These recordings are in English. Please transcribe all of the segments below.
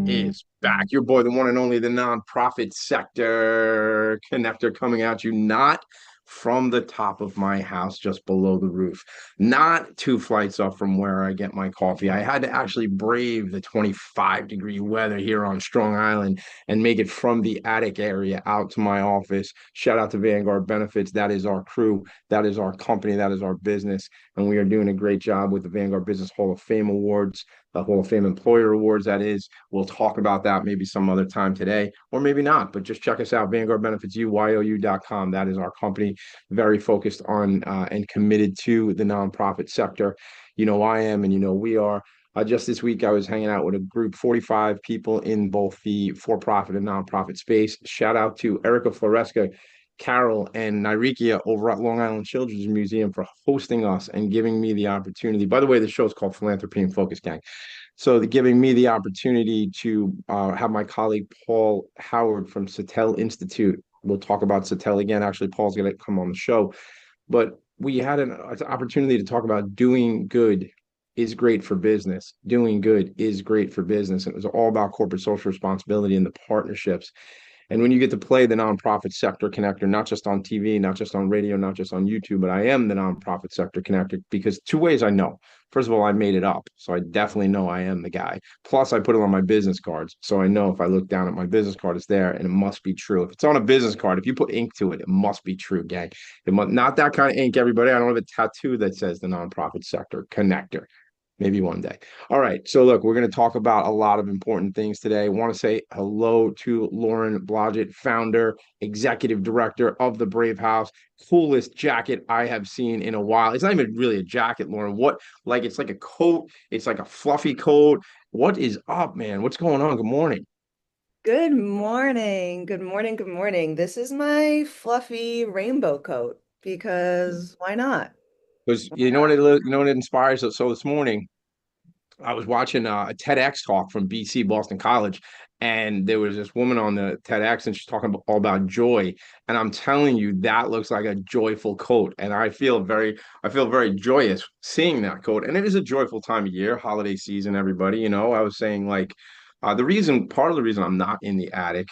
Is back. Your boy, the one and only, the nonprofit sector connector coming at you, not from the top of my house, just below the roof, not two flights up from where I get my coffee. I had to actually brave the 25-degree weather here on Strong Island and make it from the attic area out to my office. Shout out to Vanguard Benefits. That is our crew. That is our company. That is our business. And we are doing a great job with the Vanguard Business Hall of Fame Awards, the Hall of Fame Employer Awards, that is. We'll talk about that maybe some other time today, or maybe not, but just check us out, vanguardbenefitsyou.com. That is our company, very focused on and committed to the nonprofit sector. You know, I am, and you know, we are. Just this week, I was hanging out with a group, 45 people in both the for-profit and nonprofit space. Shout out to Erica Floresca, Carol, and Nyrikia over at Long Island Children's Museum for hosting us and giving me the opportunity. By the way, the show is called Philanthropy and Focus, gang. So giving me the opportunity to have my colleague Paul Howard from Satel Institute. We'll talk about Satel again. Actually, Paul's going to come on the show. But we had an opportunity to talk about doing good is great for business. Doing good is great for business. It was all about corporate social responsibility and the partnerships. And when you get to play the nonprofit sector connector, not just on TV, not just on radio, not just on YouTube, but I am the nonprofit sector connector because two ways I know. First of all, I made it up. So I definitely know I am the guy. Plus, I put it on my business cards. So I know if I look down at my business card, it's there and it must be true. If it's on a business card, if you put ink to it, it must be true, gang. It must, not that kind of ink, everybody. I don't have a tattoo that says the nonprofit sector connector. Maybe one day. All right. So, look, we're going to talk about a lot of important things today. I want to say hello to Lauren Blodgett, founder, executive director of the Brave House. Coolest jacket I have seen in a while. It's not even really a jacket, Lauren. What, like, it's like a coat, it's like a fluffy coat. What is up, man? What's going on? Good morning. Good morning. Good morning. Good morning. This is my fluffy rainbow coat because why not? Because Why you know what not? you know what it inspires us. So this morning, I was watching a TEDx talk from BC Boston College, and there was this woman on the TEDx, and she's talking all about joy. And I'm telling you, that looks like a joyful quote, and I feel very joyous seeing that quote. And it is a joyful time of year, holiday season, everybody. You know, I was saying like, part of the reason I'm not in the attic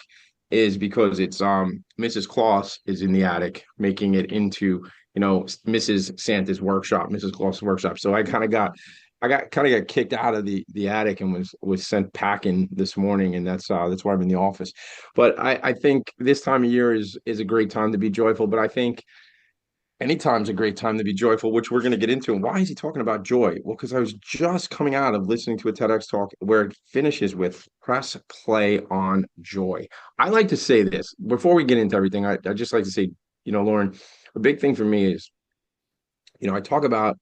is because it's Mrs. Claus is in the attic making it into Mrs. Santa's workshop, Mrs. Claus' workshop. So I got kind of got kicked out of the attic and was sent packing this morning, and that's why I'm in the office. But I think this time of year is a great time to be joyful. But I think anytime's a great time to be joyful, which we're going to get into. And why is he talking about joy? Well, because I was just coming out of listening to a TEDx talk where it finishes with press play on joy. I like to say this before we get into everything. I just like to say, Lauren, a big thing for me is, I talk about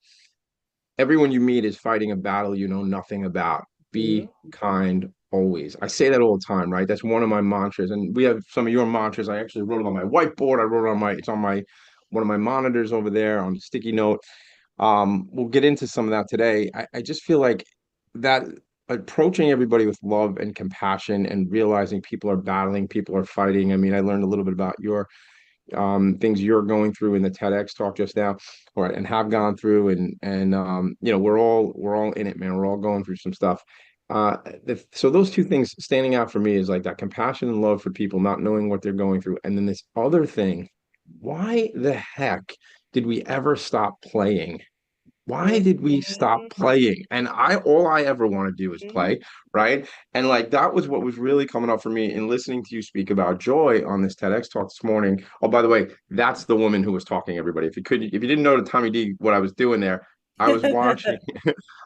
everyone you meet is fighting a battle you know nothing about. Mhm. Be kind always. I say that all the time, right? That's one of my mantras. And we have some of your mantras. I actually wrote it on my whiteboard. I wrote it on it's on my one of my monitors over there on a sticky note. We'll get into some of that today. I just feel like that approaching everybody with love and compassion and realizing people are battling, people are fighting. I mean, I learned a little bit about your things you're going through in the TEDx talk just now, or and have gone through, and we're all in it, man. We're all going through some stuff. So those two things standing out for me is like that compassion and love for people not knowing what they're going through, and then this other thing. Why the heck did we ever stop playing? Why did we stop Mhm. playing? And all I ever want to do is Mhm. play, right? And like that was what was really coming up for me in listening to you speak about joy on this TEDx talk this morning. Oh, by the way, that's the woman who was talking, everybody. If you didn't know to Tommy D what I was doing there, I was watching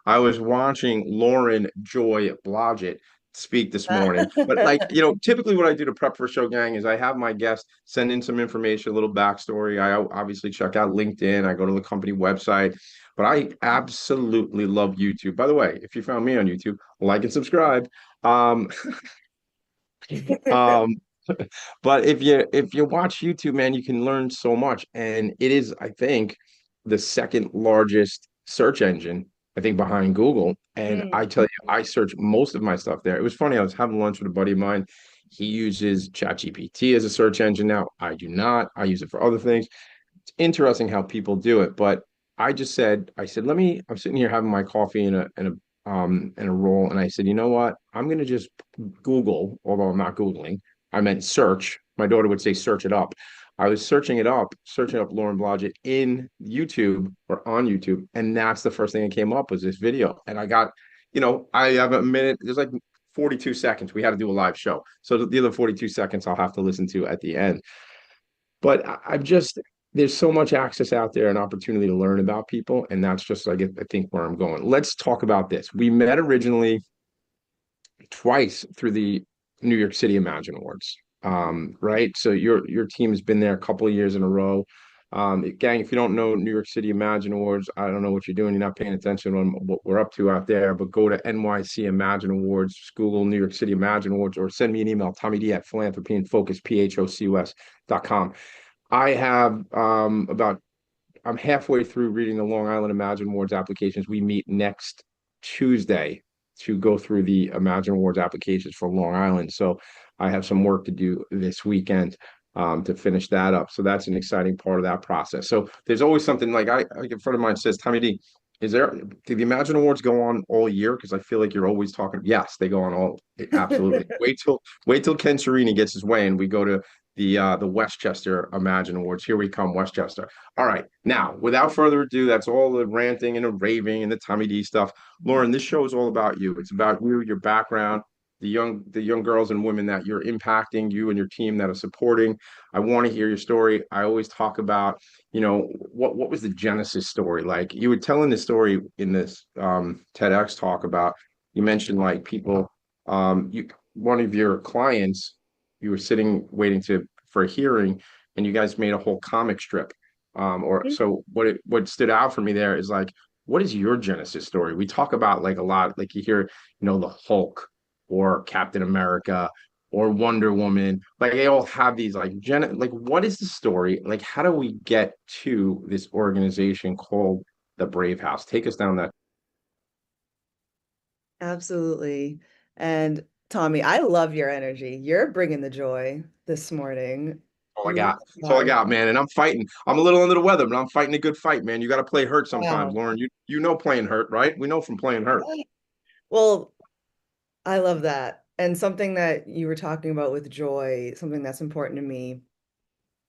I was watching Lauren Joy Blodgett speak this morning. But like, typically what I do to prep for a show, gang, is I have my guest send in some information, a little backstory. I obviously check out LinkedIn, I go to the company website. But I absolutely love YouTube. By the way, if you found me on YouTube, like and subscribe. Um, um, but if you watch YouTube, man, you can learn so much. And it is, I think, the second largest search engine, I think, behind Google. And I tell you, I search most of my stuff there. It was funny, I was having lunch with a buddy of mine. He uses ChatGPT as a search engine now. I do not. I use it for other things. It's interesting how people do it, but I said, I'm sitting here having my coffee in a in a role, and I said, you know what? I'm going to just Google, although I'm not Googling. I meant search. My daughter would say search it up. I was searching up Lauren Blodgett in YouTube or on YouTube, and that's the first thing that came up was this video. And I got, I have a minute. There's like 42 seconds. We had to do a live show, so the other 42 seconds I'll have to listen to at the end. But I've just there's so much access out there and opportunity to learn about people, and that's just I think where I'm going. Let's talk about this. We met originally twice through the New York City Imagine Awards. Right? So your team has been there a couple of years in a row. Gang, if you don't know New York City Imagine Awards, I don't know what you're doing. You're not paying attention on what we're up to out there, but go to NYC Imagine Awards, Google New York City Imagine Awards, or send me an email, Tommy D at Philanthropy and Focus, PHOCUS.com. I have about I'm halfway through reading the Long Island Imagine Awards applications. We meet next Tuesday to go through the Imagine Awards applications for Long Island. So I have some work to do this weekend to finish that up. So that's an exciting part of that process. So there's always something like a friend of mine says, Tommy D, do the Imagine Awards go on all year? Because I feel like you're always talking. Yes, they go on all absolutely. Wait till Ken Cherini gets his way and we go to the Westchester Imagine Awards. Here we come, Westchester. All right. Now, without further ado, that's all the ranting and the raving and the Tommy D stuff. Lauren, this show is all about you. It's about you, your background, the young girls and women that you're impacting, you and your team that are supporting. I want to hear your story. I always talk about, what was the Genesis story like? You were telling the story in this TEDx talk about you mentioned like people you one of your clients you were sitting waiting for a hearing and you guys made a whole comic strip or so what stood out for me there is like what is your Genesis story? We talk about like a lot like you hear the Hulk or Captain America or Wonder Woman like they all have these like what is the story, like how do we get to this organization called the Brave House? Take us down that. Absolutely. And Tommy, I love your energy. You're bringing the joy this morning. All I You got. really That's all I are. got, man. And I'm fighting. I'm a little under the weather, but I'm fighting a good fight, man. You got to play hurt sometimes, Wow. Lauren. You know playing hurt, right? We know from playing hurt. Well, I love that. And something that you were talking about with joy, something that's important to me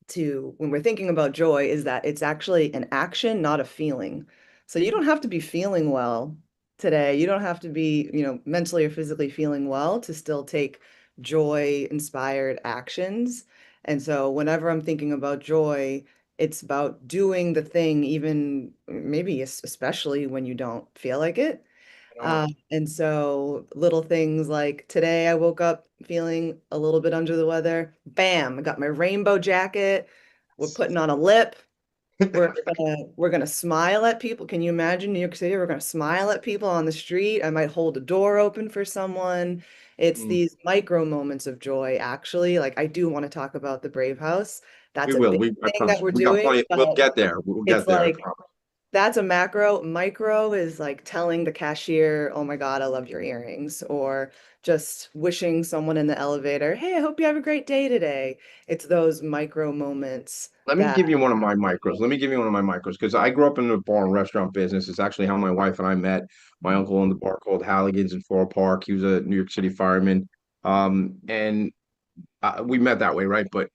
to when we're thinking about joy is that it's actually an action, not a feeling. So you don't have to be feeling well today. You don't have to be, mentally or physically feeling well to still take joy inspired actions. And so whenever I'm thinking about joy, it's about doing the thing, even maybe especially when you don't feel like it. You know, And so little things like today I woke up feeling a little bit under the weather. Bam, I got my rainbow jacket. We're putting on a lip. We're gonna smile at people. Can you imagine New York City? We're gonna smile at people on the street. I might hold a door open for someone. It's mm, these micro moments of joy, actually. Like I do want to talk about the Brave House. we That's a will. big I thing that promise. we're We got doing, plenty. We'll but get there. We'll it's get there. I like promise. that's a macro. Micro is like telling the cashier, "Oh my God, I love your earrings," or just wishing someone in the elevator, "Hey, I hope you have a great day today." It's those micro moments Let me that give you one of my micros. Let me give you one of my micros because I grew up in the bar and restaurant business. It's actually how my wife and I met. My uncle owned a bar called Halligan's in Floral Park. He was a New York City fireman. And we met that way, right? But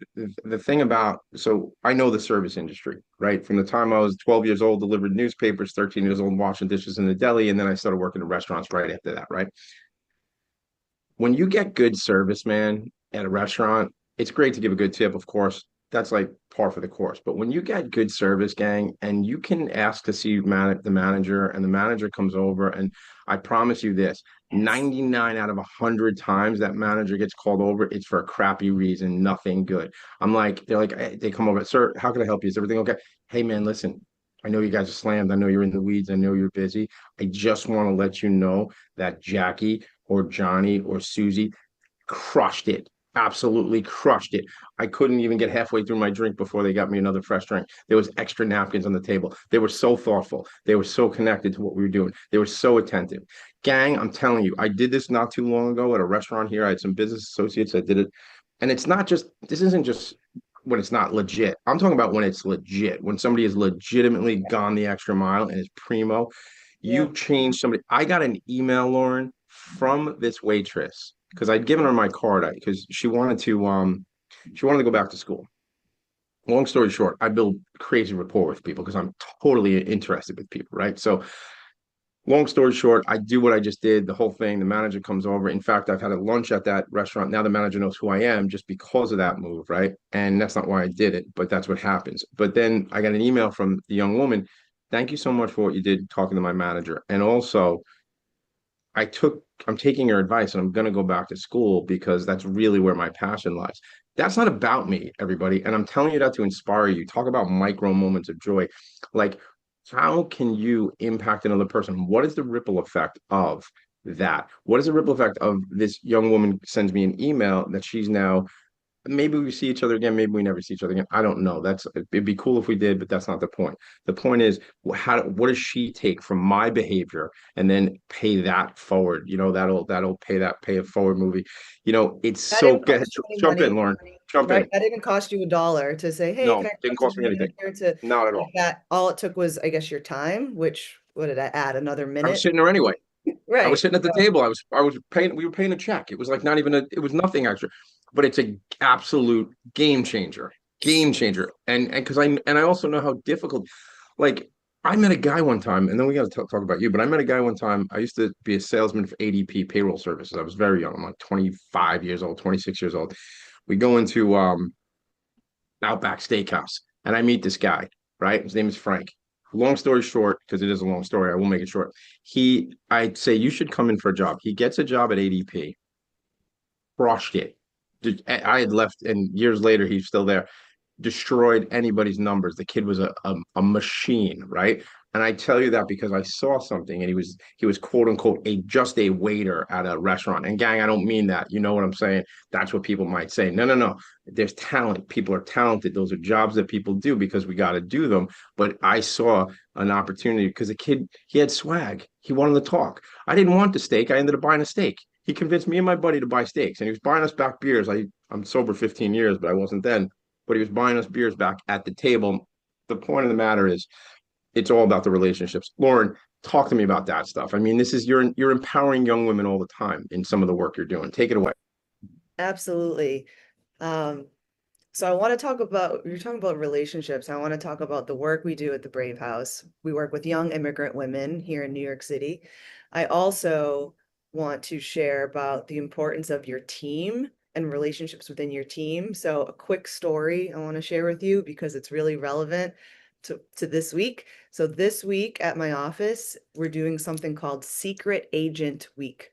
the thing about, so I know the service industry, right? From the time I was 12 years old, delivered newspapers, 13 years old, washing dishes in the deli, and then I started working in restaurants right after that, right? When you get good service, man, at a restaurant, it's great to give a good tip, of course. That's like par for the course. But when you get good service, gang, and you can ask to see the manager, and the manager comes over, and I promise you this, yes. 99 out of 100 times that manager gets called over, it's for a crappy reason, nothing good. They're like, hey, they come over, sir, how can I help you? Is everything okay? Hey, man, listen, I know you guys are slammed. I know you're in the weeds. I know you're busy. I just want to let you know that Jackie or Johnny or Susie crushed it. Absolutely crushed it. I couldn't even get halfway through my drink before they got me another fresh drink. There was extra napkins on the table. They were so thoughtful. They were so connected to what we were doing. They were so attentive. Gang, I'm telling you, I did this not too long ago at a restaurant here. I had some business associates that did it. And it's not just, this isn't just when it's not legit. I'm talking about when it's legit, when somebody has legitimately gone the extra mile and is primo. Yep. You changed somebody. I got an email, Lauren, from this waitress because I'd given her my card because she wanted to go back to school. Long story short, I build crazy rapport with people because I'm totally interested with people, right? So long story short, I do what I just did, the whole thing. The manager comes over. In fact, I've had a lunch at that restaurant. Now the manager knows who I am just because of that move, right? And that's not why I did it, but that's what happens. But then I got an email from the young woman. Thank you so much for what you did talking to my manager. And also, I'm taking your advice and I'm going to go back to school because that's really where my passion lies. That's not about me, everybody. And I'm telling you that to inspire you. Talk about micro moments of joy. Like, how can you impact another person? What is the ripple effect of that? What is the ripple effect of this young woman sends me an email that she's now maybe we see each other again, maybe we never see each other again. I don't know. It'd be cool if we did, but that's not the point. The point is what does she take from my behavior and then pay that forward? That'll pay it forward movie. It's That so didn't good. cost you any Jump in, money, Lauren. Jump right? in. That didn't cost you a dollar to say, hey, can No, I didn't grab some cost me anything. food here to Not at like all. that? All it took was, I guess, your time, which what did I add? Another I was minute? sitting there anyway. I was Right. sitting at the table. I was paying. We were paying a check. It was like not even a. It was nothing extra, but it's a absolute game changer. Game changer. And because I also know how difficult. Like I met a guy one time, and then we got to talk about you. But I met a guy one time. I used to be a salesman for ADP payroll services. I was very young. I'm like 25 years old, 26 years old. We go into Outback Steakhouse, and I meet this guy. Right, his name is Frank. Long story short, because it is a long story, I will make it short. I'd say you should come in for a job. He gets a job at ADP, crushed it. I had left, and years later, he's still there, destroyed anybody's numbers. The kid was a machine, right? And I tell you that because I saw something, and he was quote unquote just a waiter at a restaurant. And gang, I don't mean that. You know what I'm saying? That's what people might say. No, no, no. There's talent. People are talented. Those are jobs that people do because we got to do them. But I saw an opportunity because the kid, he had swag. He wanted to talk. I didn't want the steak. I ended up buying a steak. He convinced me and my buddy to buy steaks, and he was buying us back beers. I'm sober 15 years, but I wasn't then. But he was buying us beers back at the table. The point of the matter is, it's all about the relationships. Lauren, talk to me about that stuff. I mean, this is you're empowering young women all the time in some of the work you're doing. Take it away. Absolutely. Um, so I want to talk about, you're talking about relationships. I want to talk about the work we do at the Brave House. We work with young immigrant women here in New York City. I also want to share about the importance of your team and relationships within your team. So a quick story I want to share with you because it's really relevant to this week. So this week at my office, we're doing something called Secret Agent Week.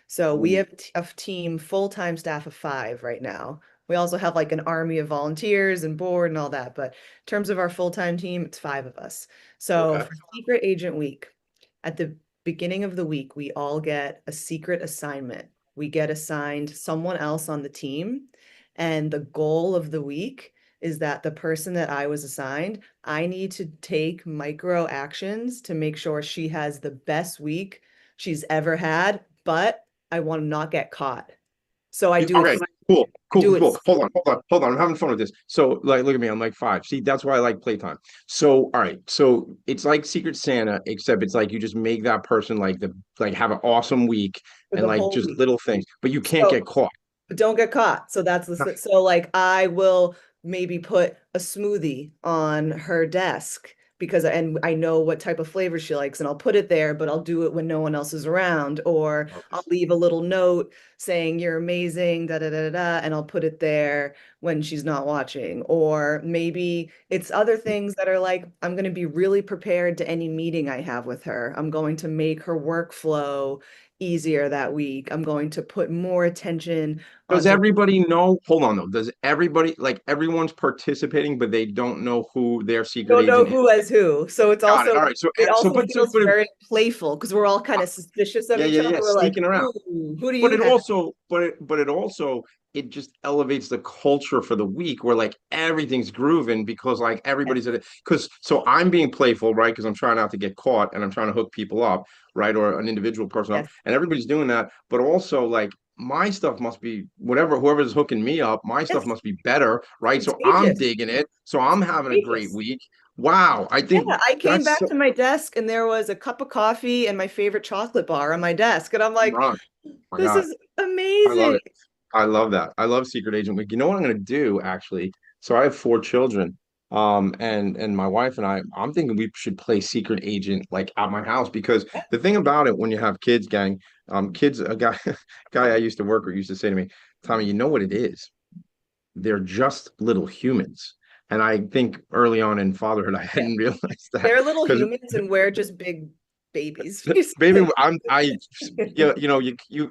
So we have a team, full-time staff of 5 right now. We also have like an army of volunteers and board and all that. But in terms of our full-time team, it's 5 of us. So Okay. for Secret Agent Week, at the beginning of the week, we all get a secret assignment. We get assigned someone else on the team. And the goal of the week is that the person that I was assigned, I need to take micro actions to make sure she has the best week she's ever had, but I want to not get caught. So Okay. Cool. I Cool. do Cool. it. Cool. Hold on. I'm having fun with this. So, like, look at me. I'm like 5. See, that's why I like playtime. So, all right. So it's like Secret Santa, except it's like you just make that person like have an awesome week For and the like whole just week. little things, but you can't So get caught. but don't get caught. So that's so like I will maybe put a smoothie on her desk because and I know what type of flavor she likes and I'll put it there, but I'll do it when no one else is around, or I'll leave a little note saying you're amazing, da da da da, da, and I'll put it there when she's not watching. Or maybe it's other things that are like I'm going to be really prepared to any meeting I have with her. I'm going to make her workflow easier that week. I'm going to put more attention Does onto everybody know? Hold on though. Does everybody like everyone's participating, but they don't know who their secret don't know agent is? who as who. So it's Got it. also All right. So it so also but so feels but very playful because we're all kind of suspicious of yeah, each yeah, other. yeah. We're like, Sneaking around. ooh, who do But you it have? also, it just elevates the culture for the week where like everything's grooving because like everybody's at it. Because so I'm being playful, right? Because I'm trying not to get caught and I'm trying to hook people up, right? Or an individual person up, Yes, and everybody's doing that. But also like my stuff must be whoever's hooking me up, my stuff yes, must be better, right? So I'm contagious. digging it. So I'm It's having a great contagious. week. Wow. I Yeah, think I came that's back so to my desk and there was a cup of coffee and my favorite chocolate bar on my desk. And I'm like, right. My this God. is I love amazing. it. I love that. I love Secret Agent Week. You know what I'm going to do actually? So I have four children. And my wife and I'm thinking we should play Secret Agent like at my house because the thing about it when you have kids, gang, kids, a guy, guy I used to work with used to say to me, Tommy, you know what it is? They're just little humans. And I think early on in fatherhood, I Yeah. hadn't realized that They're little because humans and we're just big babies, baby, basically.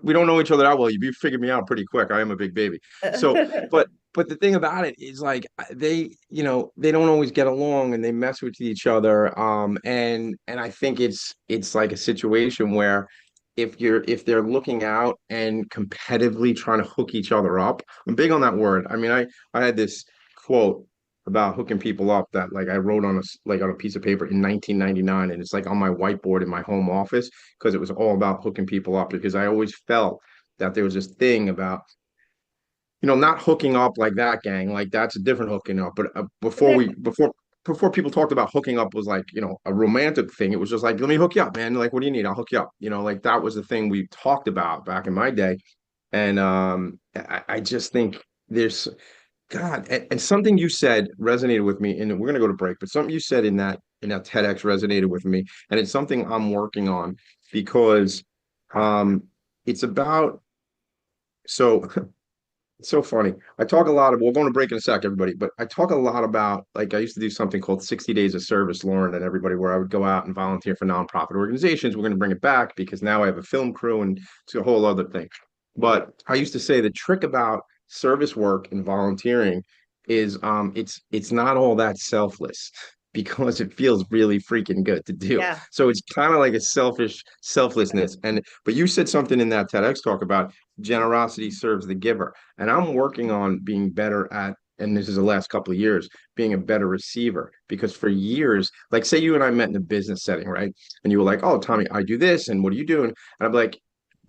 we don't know each other that well. You figured me out pretty quick. I am a big baby. So, but the thing about it is like they don't always get along and they mess with each other. And I think it's like a situation where if they're looking out and competitively trying to hook each other up, I'm big on that word. I mean, I had this quote about hooking people up that like I wrote on a piece of paper in 1999, and it's like on my whiteboard in my home office because it was all about hooking people up because I always felt that there was this thing about not hooking up like that, gang, like that's a different hooking up, but Exactly. before people talked about hooking up was like a romantic thing. It was just like, let me hook you up, man, like what do you need, I'll hook you up, like that was the thing we talked about back in my day. And I just think there's God, and something you said resonated with me, and we're gonna go to break, but something you said in that TEDx resonated with me, and it's something I'm working on because it's about so it's so funny. I talk a lot of, we're going to break in a sec, everybody, but I talk a lot about, like, I used to do something called 60 Days of Service, Lauren, and everybody, where I would go out and volunteer for nonprofit organizations. We're going to bring it back because now I have a film crew and it's a whole other thing. But I used to say the trick about service work and volunteering is it's not all that selfless because it feels really freaking good to do. Yeah. So it's kind of like a selfish selflessness. And but you said something in that TEDx talk about generosity serves the giver. And I'm working on being better at, and this is the last couple of years, being a better receiver. Because for years, like say you and I met in a business setting, right? And you were like, oh, Tommy, I do this. And what are you doing? And I'm like,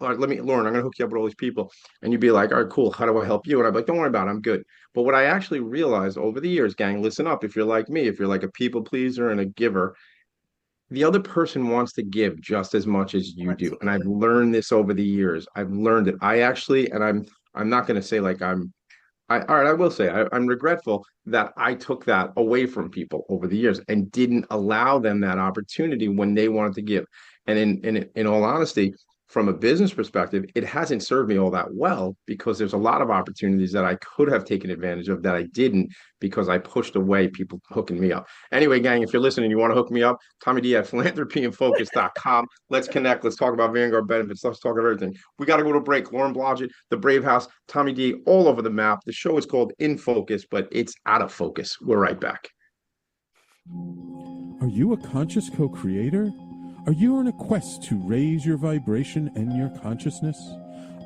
all right, Lauren, I'm going to hook you up with all these people. And you'd be like, all right, cool. How do I help you? And I'm like, don't worry about it. I'm good. But what I actually realized over the years, gang, listen up. If you're like me, if you're like a people pleaser and a giver, the other person wants to give just as much as you Want do. to And I've give. learned this over the years. I've learned it. I actually, and I'm not going to say like all right, I will say I'm regretful that I took that away from people over the years and didn't allow them that opportunity when they wanted to give. And in all honesty, from a business perspective, it hasn't served me all that well because there's a lot of opportunities that I could have taken advantage of that I didn't because I pushed away people hooking me up. Anyway, gang, if you're listening, you want to hook me up, Tommy D at philanthropyandfocus.com. Let's connect. Let's talk about Vanguard benefits. Let's talk about everything. We got to go to break. Lauren Blodgett, the Brave House, Tommy D, all over the map. The show is called In Focus, but it's out of focus. We're right back. Are you a conscious co-creator? Are you on a quest to raise your vibration and your consciousness?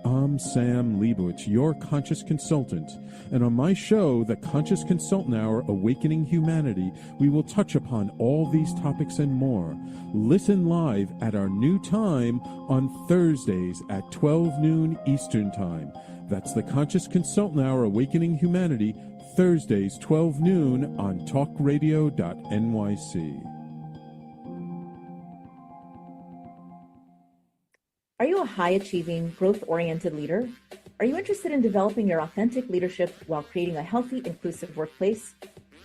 I'm Sam Leibowitz, your conscious consultant, and on my show, The Conscious Consultant Hour, Awakening Humanity, we will touch upon all these topics and more. Listen live at our new time on Thursdays at 12 noon Eastern Time. That's The Conscious Consultant Hour, Awakening Humanity, Thursdays, 12 noon on talkradio.nyc. Are you a high-achieving, growth-oriented leader? Are you interested in developing your authentic leadership while creating a healthy, inclusive workplace?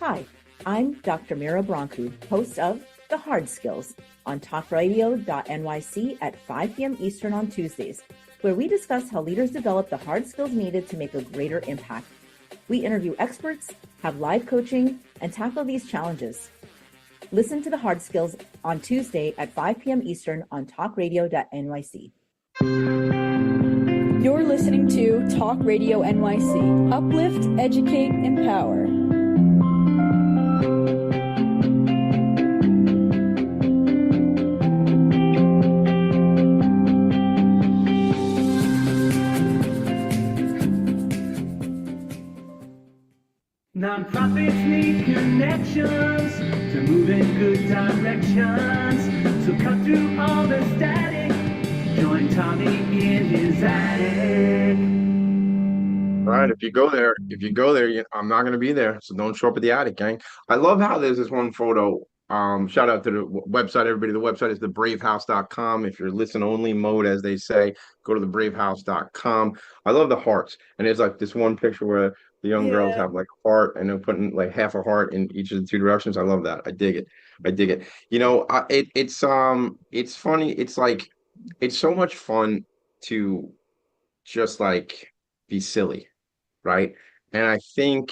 Hi, I'm Dr. Mira Brancu, host of The Hard Skills on talkradio.nyc at 5 p.m. Eastern on Tuesdays, where we discuss how leaders develop the hard skills needed to make a greater impact. We interview experts, have live coaching, and tackle these challenges. Listen to The Hard Skills on Tuesday at 5 p.m. Eastern on talkradio.nyc. You're listening to Talk Radio NYC. Uplift, educate, empower. Nonprofits need connections to move in good directions. So cut through all the static. Join Tommy in his attic. right. If you go there, I'm not going to be there. So don't show up at the attic, gang. I love how there's this one photo. Shout out to the website, everybody. The website is thebravehouse.com. If you're listen only mode, as they say, go to thebravehouse.com. I love the hearts. And there's like this one picture where the young girls Yeah. have like a heart and they're putting like half a heart in each of the two directions. I love that. I dig it. I dig it. It's funny. It's like it's so much fun to just like be silly, right? And I think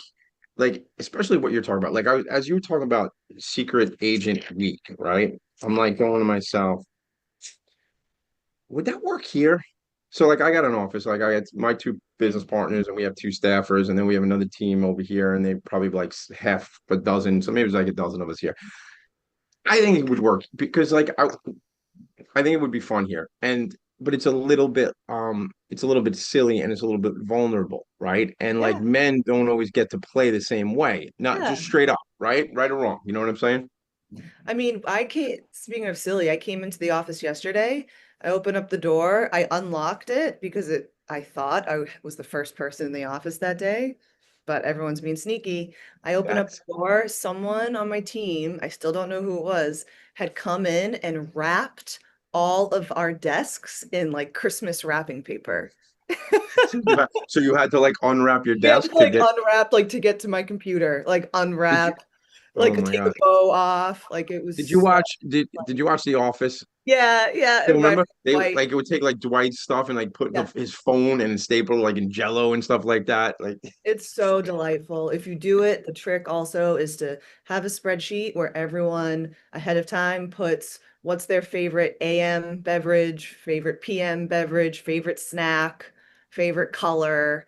like especially what you're talking about, like as you were talking about Secret Agent Week, right? I'm like going to myself, would that work here? So like I got an office, like I got my two business partners and we have two staffers, and then we have another team over here, and they probably like half a dozen, so maybe it's like a dozen of us here. I think it would work because like I think it would be fun here. And but it's a little bit silly and it's a little bit vulnerable, right? And like Yeah. men don't always get to play the same way, not Yeah. just straight up, right? Right or wrong. You know what I'm saying? I mean, speaking of silly, I came into the office yesterday. I opened up the door. I unlocked it because I thought I was the first person in the office that day, but everyone's being sneaky. I opened up That's the door. Someone on my team, I still don't know who it was, had come in and wrapped all of our desks in like Christmas wrapping paper. so you had to like unwrap your We had to desk to like get unwrap, like to get to my computer, like did you unwrap, oh like my take a gosh. bow off. Like it Did you was watch did you watch The Office? Yeah, yeah, Still and red, remember they white. like it would take like Dwight's stuff and like put Yeah, his phone and staple like in Jello and stuff like that. Like it's so delightful. If you do it, the trick also is to have a spreadsheet where everyone ahead of time puts what's their favorite AM beverage, favorite PM beverage, favorite snack, favorite color.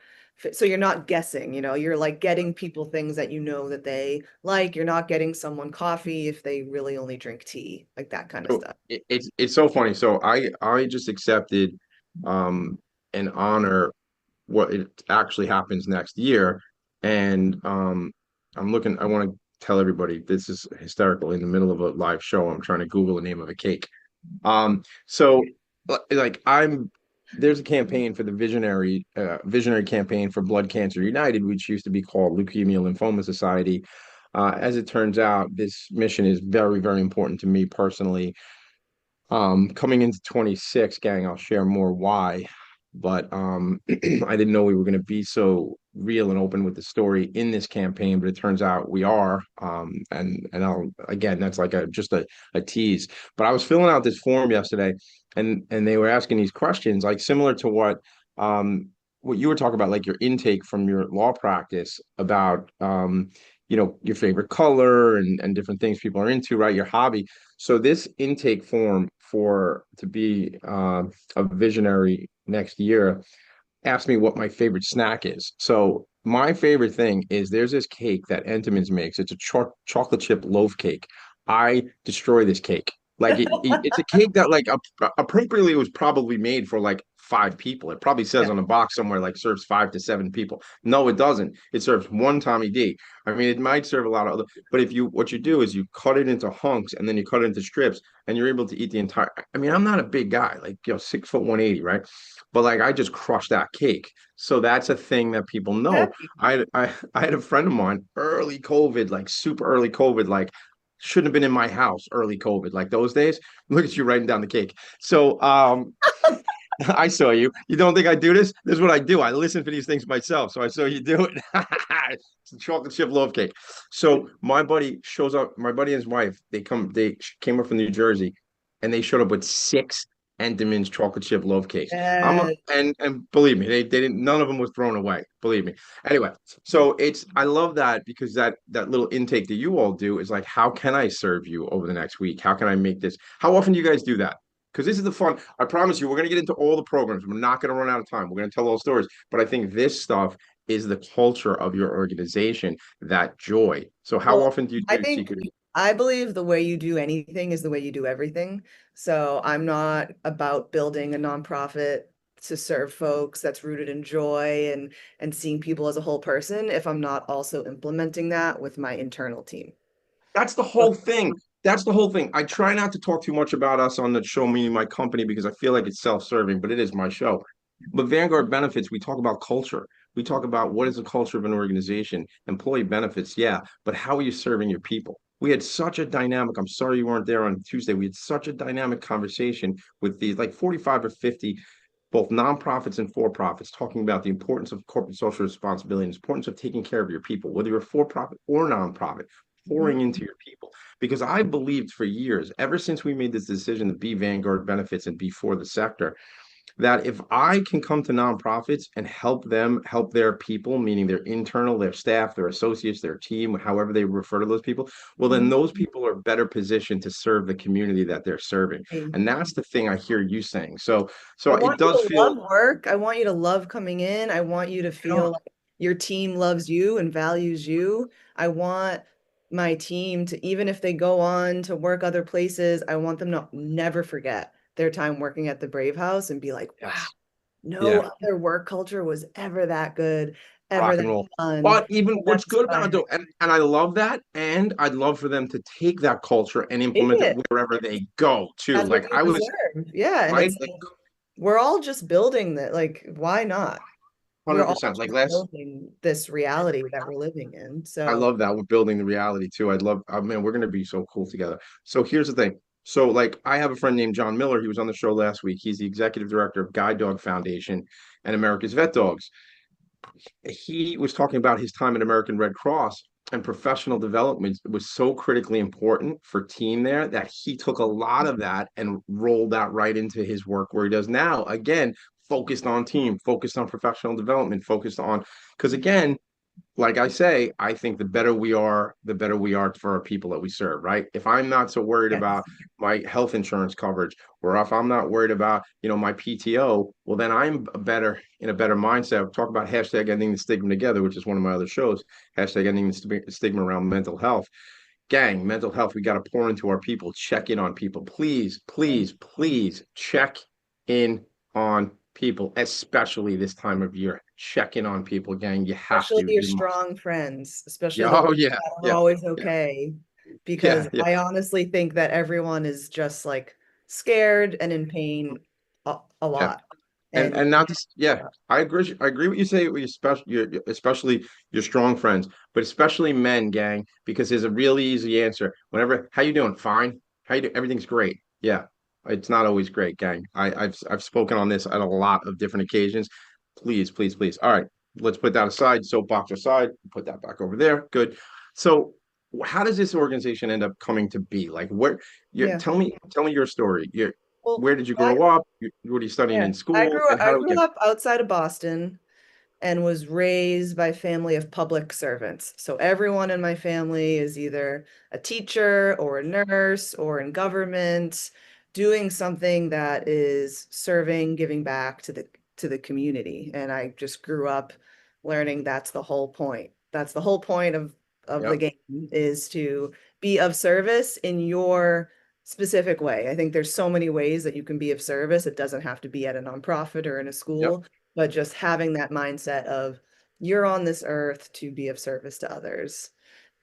So you're not guessing, you're like getting people things that you know that they like. You're not getting someone coffee if they really only drink tea, like that kind of so stuff. it's so funny. So I just accepted um an honor what it actually happens next year. And I want to tell everybody this is hysterical in the middle of a live show. I'm trying to Google the name of a cake. So like there's a campaign for the visionary campaign for Blood Cancer United, which used to be called Leukemia Lymphoma Society. As it turns out, this mission is very, very important to me personally. Coming into 26, gang, I'll share more why. But I didn't know we were going to be so real and open with the story in this campaign, but it turns out we are. And I'll again, that's like a tease. But I was filling out this form yesterday, and they were asking these questions, like similar to what you were talking about, like your intake from your law practice about your favorite color and different things people are into, right? Your hobby. So this intake form for to be a visionary next year asked me what my favorite snack is. So my favorite thing is there's this cake that Entenmann's makes. It's a chocolate chip loaf cake. I destroy this cake. Like it's a cake that like appropriately was probably made for like five people. It probably says Yeah. on the box somewhere like serves 5 to 7 people. No, it doesn't. It serves one Tommy D. I mean, it might serve a lot of other, but if you what you do is you cut it into hunks and then you cut it into strips and you're able to eat the entire. I mean, I'm not a big guy, like 6 foot 180, right? But like I just crushed that cake. So that's a thing that people know. Happy. I had a friend of mine early COVID, like super early COVID, like shouldn't have been in my house early COVID, like those days. Look at you writing down the cake. So I saw you. You don't think I do this? This is what I do. I listen for these things myself. So I saw you do it. It's a chocolate chip love cake. So my buddy shows up, my buddy and his wife, they came up from New Jersey and they showed up with 6 Entenmann's chocolate chip loaf cakes. Yes. And believe me, they didn't none of them was thrown away. Believe me. Anyway, so I love that because that little intake that you all do is like, how can I serve you over the next week? How can I make this? How often do you guys do that? Because this is the fun. I promise you, we're going to get into all the programs. We're not going to run out of time. We're going to tell all the stories. But I think this stuff is the culture of your organization, that joy. So how Well, often do you I do think secret? I believe the way you do anything is the way you do everything. So I'm not about building a nonprofit to serve folks that's rooted in joy and seeing people as a whole person if I'm not also implementing that with my internal team. That's the whole thing. That's the whole thing. I try not to talk too much about us on the show, meaning my company, because I feel like it's self-serving, but it is my show. But Vanguard Benefits, we talk about culture. We talk about what is the culture of an organization, employee benefits, yeah, but how are you serving your people? We had such a dynamic. I'm sorry you weren't there on Tuesday. We had such a dynamic conversation with these like 45 or 50 both nonprofits and for-profits, talking about the importance of corporate social responsibility and the importance of taking care of your people, whether you're for-profit or nonprofit, pouring into your people. Because I believed for years, ever since we made this decision to be Vanguard Benefits and be for the sector, that if I can come to nonprofits and help them help their people, meaning their internal, their staff, their associates, their team, however they refer to those people, well, then Mhm. those people are better positioned to serve the community that they're serving. Hey, And that's the thing I hear you saying. So, I so it want you does to feel, love work. I want you to love coming in. I want you to you know, feel like your team loves you and values you. I want my team to, even if they go on to work other places, I want them to never forget their time working at the Brave House and be like, wow, yes, no yeah, other work culture was ever that good, ever rock and that roll. fun. But even And what's that's good about it inspiring. though, and I love that, and I'd love for them to take that culture and Take implement it it. wherever they go too. That's what Like you I was, deserve. Yeah. And right, it's like like, we're all just building that. Like, why not? We're all 100%. Like just last, building this reality that we're living in. I So love that we're building the reality too. I'd love, oh man, we're gonna be so cool together. So here's the thing. So like I have a friend named John Miller. He was on the show last week. He's the executive director of Guide Dog Foundation and America's Vet Dogs. He was talking about his time at American Red Cross and professional development was so critically important for team there that he took a lot of that and rolled that right into his work where he does now. Again, focused on team, focused on professional development, focused on because again, like I say, I think the better we are, the better we are for our people that we serve, right? If I'm not so worried yes, about my health insurance coverage, or if I'm not worried about, my PTO, well, then I'm in a better mindset. Talk about hashtag ending the stigma together, which is one of my other shows, hashtag ending the stigma around mental health. Gang, mental health, we got to pour into our people, check in on people. Please, please, please check in on people, especially this time of year. Check in on people, gang. You have especially to. your You must. strong friends, especially Yeah. the Oh, ones yeah. that are Yeah. always Yeah. okay. Because Yeah. Yeah. I honestly think that everyone is just like scared and in pain a Yeah. lot. And And not just yeah, I agree. I agree what you say. Especially your strong friends, but especially men, gang, because there's a really easy answer. Whenever, how you doing? Fine. How you do? Everything's great. Yeah, it's not always great, gang. I've spoken on this at a lot of different occasions. Please, please, please. All right, let's put that aside. Soapbox aside. Put that back over there. Good. So, how does this organization end up coming to be? Like, where? You yeah, tell me your story. well, Where did you I grow up? What are you studying yeah, in school? And how I do we grew get? up outside of Boston and was raised by a family of public servants. So everyone in my family is either a teacher or a nurse or in government, doing something that is serving, giving back to the community. And I just grew up learning that's the whole point. That's the whole point of the Yep, game is to be of service in your specific way. I think there's so many ways that you can be of service. It doesn't have to be at a nonprofit or in a yep, school, but just having that mindset of you're on this earth to be of service to others.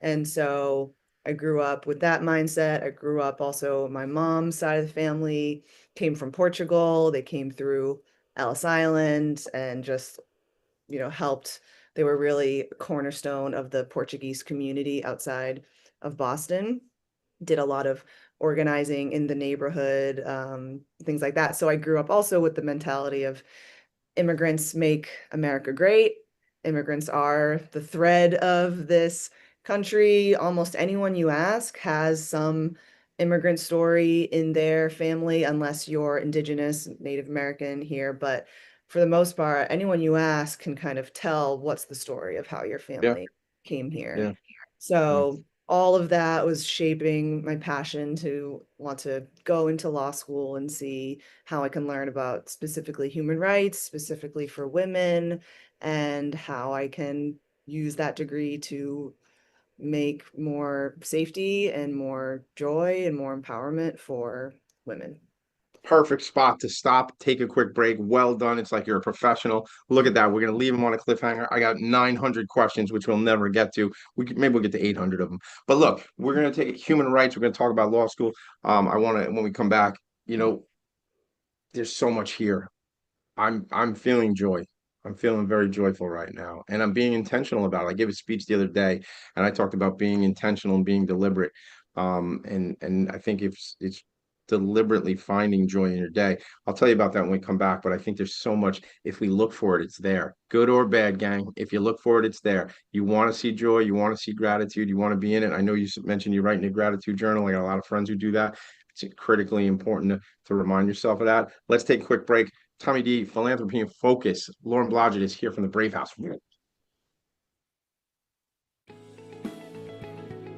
And so I grew up with that mindset. I grew up also, my mom's side of the family came from Portugal. They came through Ellis Island and just, helped. They were really a cornerstone of the Portuguese community outside of Boston, did a lot of organizing in the neighborhood, things like that. So I grew up also with the mentality of immigrants make America great. Immigrants are the thread of this country. Almost anyone you ask has some immigrant story in their family, unless you're Indigenous, Native American here. But for the most part, anyone you ask can kind of tell what's the story of how your yeah, family came here. yeah, yeah. So all of that was shaping my passion to want to go into law school and see how I can learn about specifically human rights, specifically for women, and how I can use that degree to make more safety and more joy and more empowerment for women. Perfect spot to stop, take a quick break. Well done. It's like you're a professional. Look at that. We're gonna leave them on a cliffhanger. I got 900 questions, which we'll never get to. Maybe we'll get to 800 of them. But look, we're gonna take human rights. We're gonna talk about law school. I want to when we come back. There's so much here. I'm feeling joy. I'm feeling very joyful right now, and I'm being intentional about it. I gave a speech the other day, and I talked about being intentional and being deliberate. And I think it's deliberately finding joy in your day. I'll tell you about that when we come back, but I think there's so much. If we look for it, it's there. Good or bad, gang. If you look for it, it's there. You want to see joy, you want to see gratitude, you want to be in it. I know you mentioned you write in a gratitude journal. I got a lot of friends who do that. It's critically important to remind yourself of that. Let's take a quick break. Tommy D, Philanthropy and Focus. Lauren Blodgett is here from the Brave House.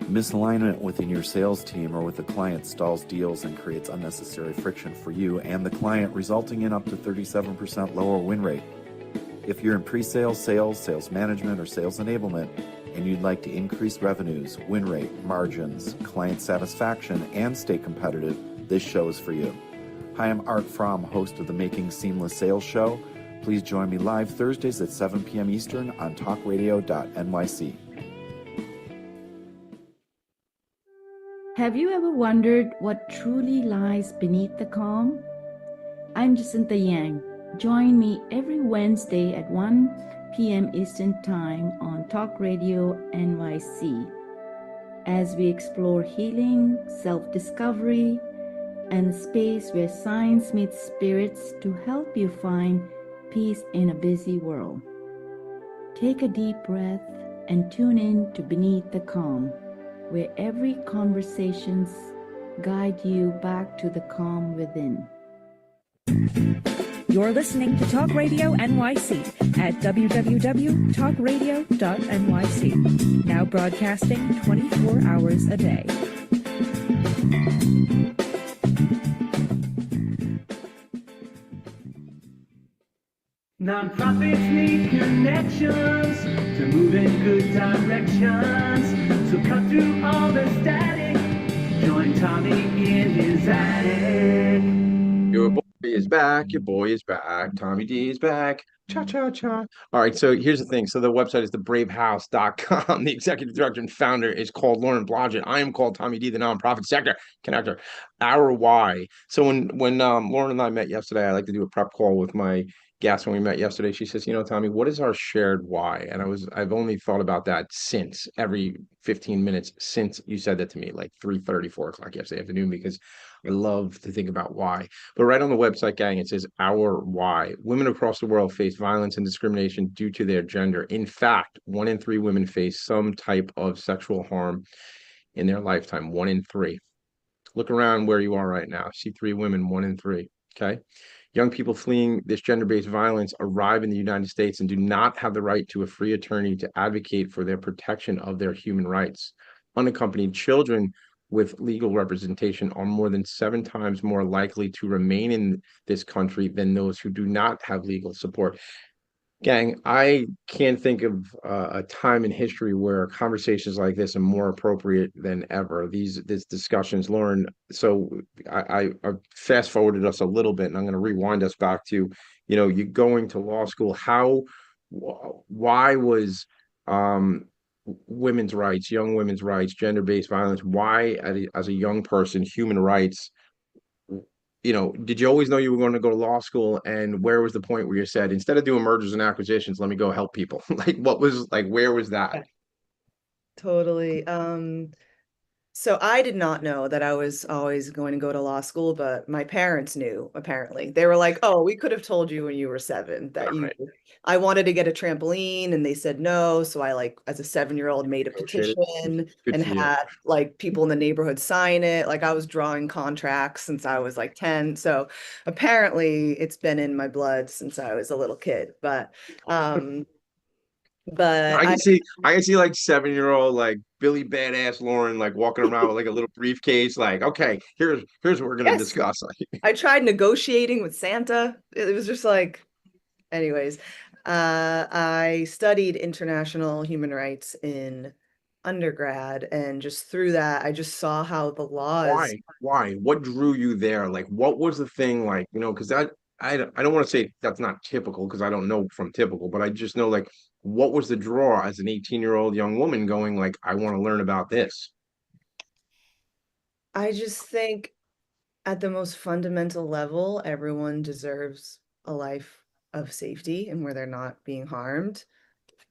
Misalignment within your sales team or with the client stalls deals and creates unnecessary friction for you and the client, resulting in up to 37% lower win rate. If you're in pre-sales, sales, sales management, or sales enablement, and you'd like to increase revenues, win rate, margins, client satisfaction, and stay competitive, this show is for you. Hi, I'm Art Fromm, host of the Making Seamless Sales Show. Please join me live Thursdays at 7 p.m. Eastern on talkradio.nyc. Have you ever wondered what truly lies beneath the calm? I'm Jacinta Yang. Join me every Wednesday at 1 p.m. Eastern Time on Talk Radio NYC as we explore healing, self-discovery, and a space where science meets spirits to help you find peace in a busy world. Take a deep breath and tune in to Beneath the Calm, where every conversations guide you back to the calm within. You're listening to Talk Radio NYC at www.talkradio.nyc, now broadcasting 24 hours a day. Nonprofits need connections to move in good directions. So cut through all the static. Join Tommy in his attic. Your boy is back. Your boy is back. Tommy D is back. Cha cha cha. All right. So here's the thing. So the website is thebravehouse.com. The executive director and founder is called Lauren Blodgett. I am called Tommy D, the nonprofit sector connector. Our why. So when Lauren and I met yesterday, I like to do a prep call with my guest when we met yesterday. She says, Tommy, what is our shared why? And I've only thought about that since every 15 minutes since you said that to me, like 3:30, 4 o'clock yesterday afternoon, because I love to think about why. But right on the website, gang, it says our why. Women across the world face violence and discrimination due to their gender. In fact, 1 in 3 women face some type of sexual harm in their lifetime. 1 in 3. Look around where you are right now. See 3 women, 1 in 3. Okay. Young people fleeing this gender-based violence arrive in the United States and do not have the right to a free attorney to advocate for their protection of their human rights. Unaccompanied children with legal representation are more than 7 times more likely to remain in this country than those who do not have legal support. Gang, I can't think of a time in history where conversations like this are more appropriate than ever. These discussions, Lauren. So I fast forwarded us a little bit, and I'm going to rewind us back to, you going to law school. Why was women's rights, young women's rights, gender-based violence? Why, as a young person, human rights? Did you always know you were going to go to law school? And where was the point where you said, instead of doing mergers and acquisitions, let me go help people? Where was that? Totally. So I did not know that I was always going to go to law school, but my parents knew, apparently. They were like, oh, we could have told you when you were 7 that I wanted to get a trampoline and they said no. So I as a 7-year-old made a petition and had people in the neighborhood sign it. I was drawing contracts since I was 10. So apparently it's been in my blood since I was a little kid. But I can see 7-year-old Billy Badass Lauren walking around with a little briefcase. Okay, here's what we're gonna discuss. I tried negotiating with Santa. It was just anyways. I studied international human rights in undergrad, and just through that, I just saw how the laws. Why? What drew you there? What was the thing? Because I don't want to say that's not typical, because I don't know from typical, but I just know what was the draw as an 18-year-old young woman going I want to learn about this? I just think at the most fundamental level, everyone deserves a life of safety and where they're not being harmed,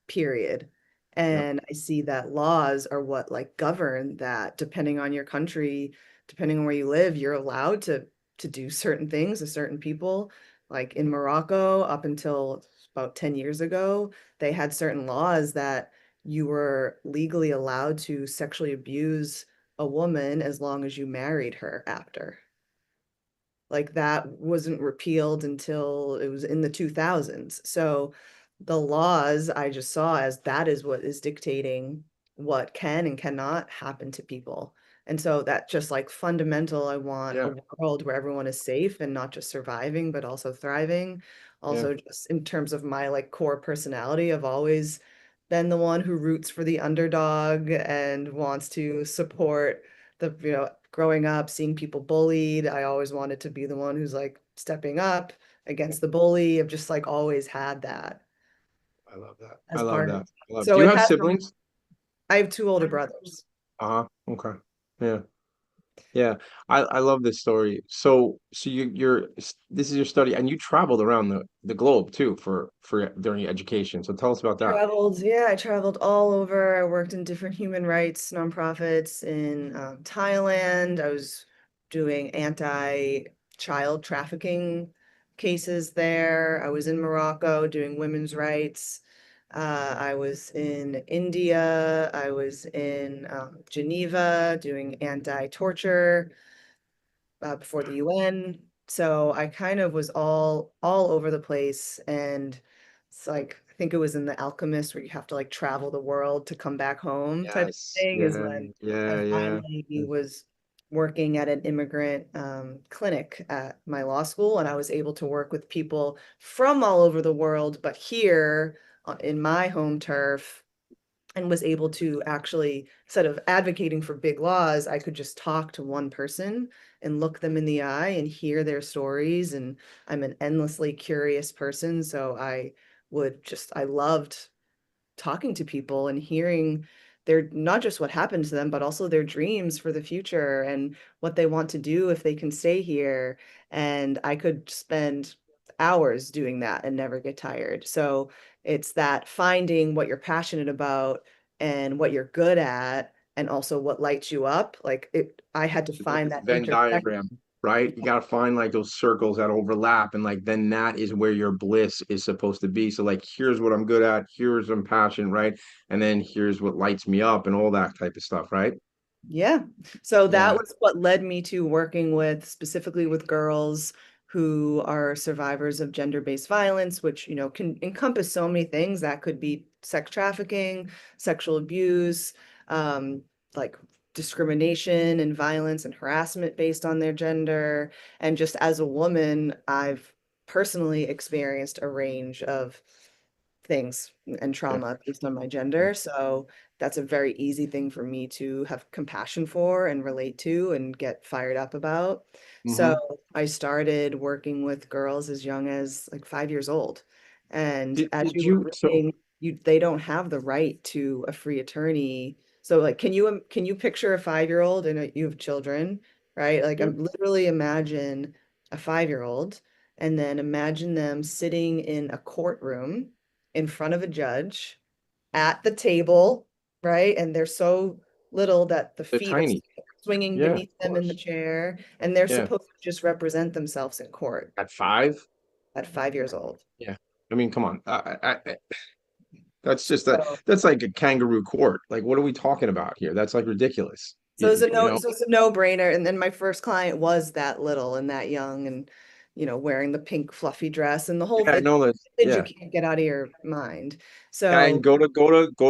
period. Yep. And I see that laws are what like govern that. Depending on your country, depending on where you live, you're allowed to do certain things to certain people. Like in Morocco, up until about 10 years ago, they had certain laws that you were legally allowed to sexually abuse a woman as long as you married her after. Like that wasn't repealed until it was in the 2000s. So the laws I just saw as that is what is dictating what can and cannot happen to people. And so that just like fundamental, I want a Yeah. world where everyone is safe and not just surviving, but also thriving. Yeah. Also, just in terms of my like core personality, I've always been the one who roots for the underdog and wants to support the, growing up, seeing people bullied, I always wanted to be the one who's like stepping up against the bully. I've just like always had that I love that. I as love part of that. it. I love. Do So you it have has, siblings? I have two older brothers. Uh-huh. Okay. Yeah. Yeah. I love this story. So this is your study, and you traveled around the globe too for during your education. So tell us about that. I traveled all over. I worked in different human rights nonprofits in Thailand. I was doing anti-child trafficking cases there. I was in Morocco doing women's rights. I was in India. I was in Geneva doing anti-torture before the UN. So I kind of was all over the place, and it's like I think it was in The Alchemist where you have to like travel the world to come back home type of Yes. thing is Yeah. when Yeah. I Yeah. finally was working at an immigrant clinic at my law school, and I was able to work with people from all over the world, but here in my home turf and was able to actually, instead of advocating for big laws, I could just talk to one person and look them in the eye and hear their stories. And I'm an endlessly curious person. So I loved talking to people and hearing their not just what happened to them, but also their dreams for the future and what they want to do if they can stay here. And I could spend hours doing that and never get tired. So it's that finding what you're passionate about and what you're good at and also what lights you up. I had to It's like find this that Venn intersection. diagram, right? You got to find like those circles that overlap, and like then that is where your bliss is supposed to be. So like, here's what I'm good at, here's some passion, right? And then here's what lights me up, and all that type of stuff, right? Yeah. So that Yeah. was what led me to working with specifically with girls who are survivors of gender-based violence, which, can encompass so many things. That could be sex trafficking, sexual abuse, um, like discrimination and violence and harassment based on their gender. And just as a woman, I've personally experienced a range of things and Yeah. trauma based on my gender. So that's a very easy thing for me to have compassion for and relate to and get fired up about. So Mm-hmm. I started working with girls as young as like 5 years old. And as Did you were you so saying, they don't have the right to a free attorney. So like, can you picture a 5-year-old and you have children, right? Like yeah, I'm literally imagine a 5-year-old and then imagine them sitting in a courtroom in front of a judge at the table, right? And they're so little that the they're feet are tiny. swinging Yeah, of beneath them in the course. chair, and they're Yeah. supposed to just represent themselves in court At 5? at 5 years old. Yeah. I mean, come on. That's just a So, that's like a kangaroo court. Like, what are we talking about here? That's like ridiculous. You know? so it's a no-brainer. And then my first client was that little and that young and wearing the pink fluffy dress and the whole Yeah, I know that. you Yeah. can't get out of your mind. And So go to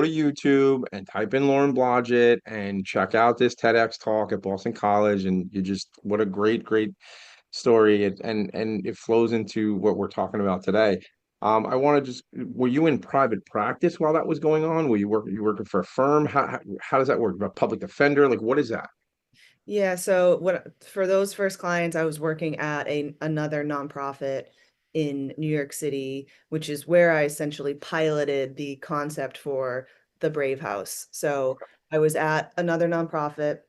YouTube and type in Lauren Blodgett and check out this TEDx talk at Boston College. And you just what a great story. And it flows into what we're talking about today. I want to just were you in private practice while that was going on? You working for a firm? How does that work? A public defender? Like what is that? yeah, so for those first clients, I was working at another nonprofit in New York City, which is where I essentially piloted the concept for the Brave House. So I was at another nonprofit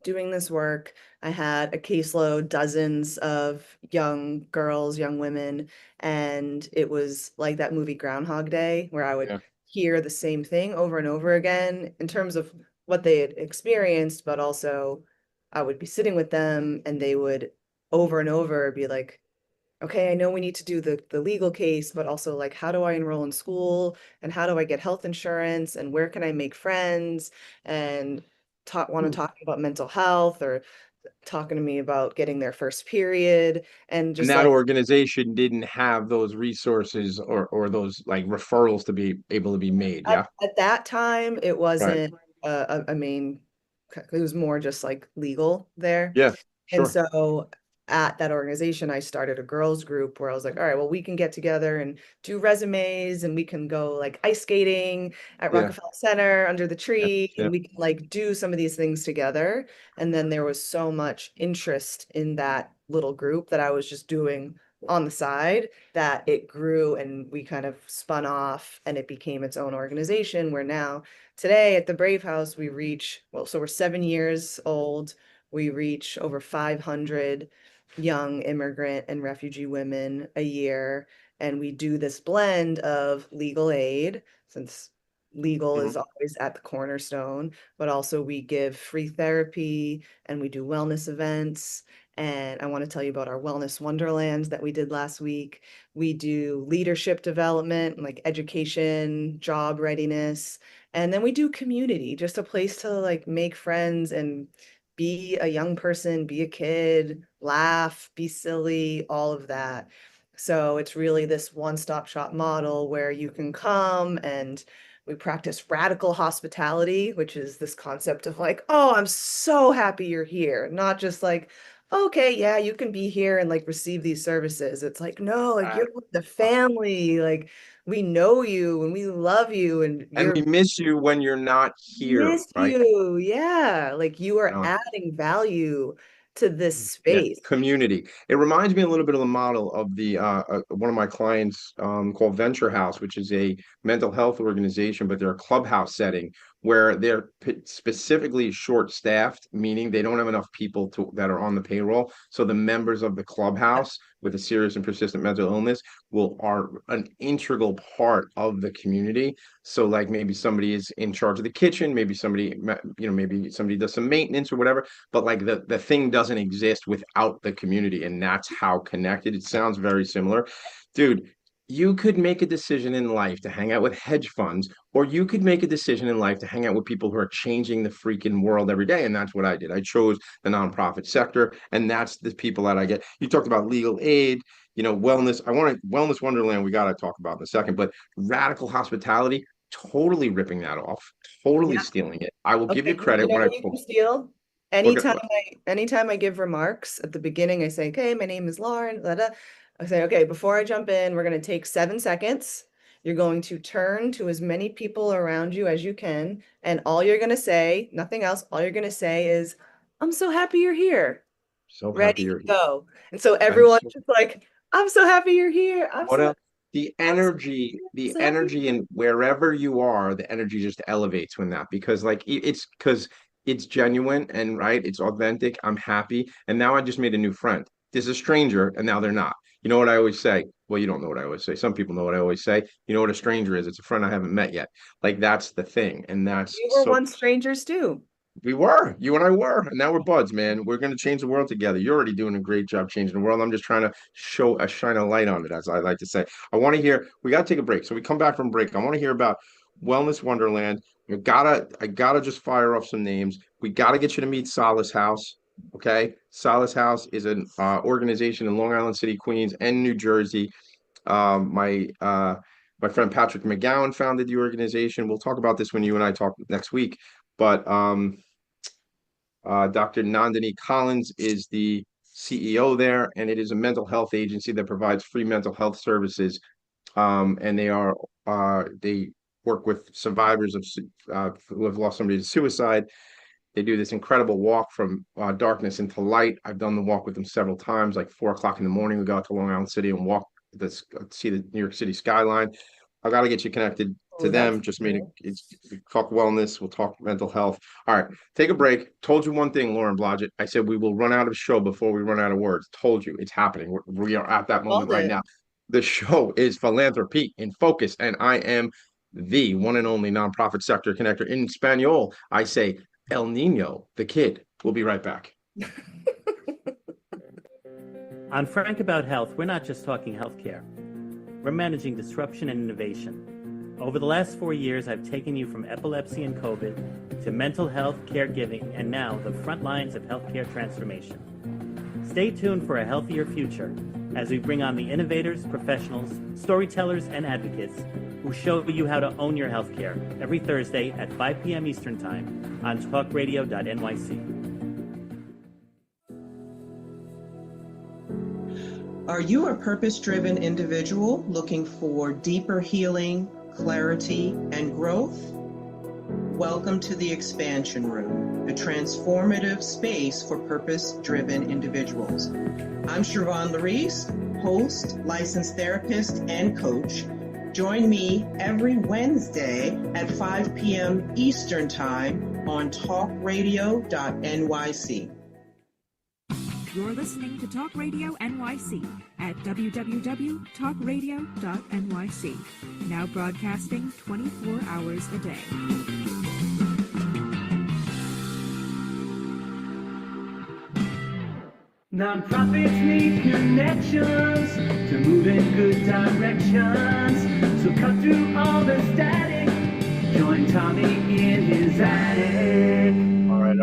doing this work. I had a caseload, dozens of young girls, young women, and it was like that movie Groundhog Day, where I would Yeah. hear the same thing over and over again in terms of what they had experienced, but also I would be sitting with them and they would over and over be like, okay, I know we need to do the legal case, but also like, how do I enroll in school and how do I get health insurance and where can I make friends and want to talk about mental health or talking to me about getting their first period and And just that like organization didn't have those resources or those like referrals to be able to be made. Yeah. at that time it Right. wasn't a main, it was more just like legal there. Yeah. And Sure. so at that organization, I started a girls group where I was like, all right, well, we can get together and do resumes and we can go like ice skating at Yeah. Rockefeller Center under the Yeah. tree Yeah. and we can like do some of these things together. And then there was so much interest in that little group that I was just doing on the side that it grew and we kind of spun off and it became its own organization where now today at the Brave House, we reach, well, so we're 7 years old. We reach over 500 young immigrant and refugee women a year. And we do this blend of legal aid, since legal Mhm. is always at the cornerstone, but also we give free therapy and we do wellness events. And I want to tell you about our wellness wonderlands that we did last week. We do leadership development, like education, job readiness, and then we do community, just a place to like make friends and be a young person, be a kid, laugh, be silly, all of that. So it's really this one-stop shop model where you can come and we practice radical hospitality, which is this concept of like, oh, I'm so happy you're here. Not just like, okay, yeah, you can be here and like receive these services. It's like, no, like you're with the family, like we know you and we love you and And we you're miss you when you're not here, miss right? you. Yeah, like you are No. adding value to this Yeah, space. community. It reminds me a little bit of the model of the one of my clients called Venture House, which is a mental health organization, but they're a clubhouse setting where they're specifically short-staffed, meaning they don't have enough people that are on the payroll. So the members of the clubhouse with a serious and persistent mental illness are an integral part of the community. So like maybe somebody is in charge of the kitchen, maybe somebody, maybe somebody does some maintenance or whatever, but like the thing doesn't exist without the community, and that's how connected. It sounds very similar. Dude, you could make a decision in life to hang out with hedge funds, or you could make a decision in life to hang out with people who are changing the freaking world every day. And that's what I did. I chose the nonprofit sector, and that's the people that I get. You talked about legal aid, wellness. I want to wellness wonderland, we got to talk about in a second, but radical hospitality, totally ripping that off, totally Yeah. stealing it. I will give you Okay. You credit know when I what you can steal? we're gonna, Anytime I give remarks at the beginning, I say, okay, my name is Lauren. Blah, blah. I say, okay, before I jump in, we're going to take 7 seconds. You're going to turn to as many people around you as you can. And all you're going to say, nothing else, all you're going to say is, I'm so happy you're here. so happy Ready, you're here. go. And so I'm everyone's so, just like, I'm so happy you're here. what else? I'm so, The so happy. energy and wherever you are, the energy just elevates when that, because like it's because it's genuine and right, it's authentic. I'm happy. And now I just made a new friend. There's a stranger and now they're not. You know what I always say? Well, you don't know what I always say. Some people know what I always say. You know what a stranger is? It's a friend I haven't met yet. Like that's the thing. And that's We were so once strangers too. we were, you and I were, and now we're buds, man. We're gonna change the world together. You're already doing a great job changing the world. I'm just trying to shine a light on it, as I like to say. I want to hear, we gotta take a break. So we come back from break. I want to hear about Wellness Wonderland. I gotta just fire off some names. We gotta get you to meet Solace House. Okay. Solace House is an organization in Long Island City, Queens, and New Jersey. My friend Patrick McGowan founded the organization. We'll talk about this when you and I talk next week. But Dr. Nandini Collins is the CEO there, and it is a mental health agency that provides free mental health services. And they work with survivors who have lost somebody to suicide. They do this incredible walk from darkness into light. I've done the walk with them several times, like 4 o'clock in the morning. We go out to Long Island City and walk see the New York City skyline. I got to get you connected to Oh, them. that's Just made it. cool. It's we talk wellness. We'll talk mental health. All right, take a break. Told you one thing, Lauren Blodgett. I said we will run out of show before we run out of words. Told you it's happening. We are at that moment Called right it. now. The show is Philanthropy in Focus, and I am the one and only nonprofit sector connector. In Espanol, I say El Nino, the kid. We'll be right back. On Frank About Health, we're not just talking healthcare. We're managing disruption and innovation. Over the last 4 years, I've taken you from epilepsy and COVID to mental health, caregiving, and now the front lines of healthcare transformation. Stay tuned for a healthier future as we bring on the innovators, professionals, storytellers, and advocates who show you how to own your healthcare every Thursday at 5 p.m. Eastern Time on talkradio.nyc. Are you a purpose-driven individual looking for deeper healing, clarity, and growth? Welcome to the Expansion Room, a transformative space for purpose-driven individuals. I'm Siobhan Larice, host, licensed therapist, and coach. Join me every Wednesday at 5 p.m. Eastern Time on talkradio.nyc. You're listening to Talk Radio NYC at www.talkradio.nyc. Now broadcasting 24 hours a day. Nonprofits need connections to move in good directions. So cut through all the static. Join Tommy in his attic. All right.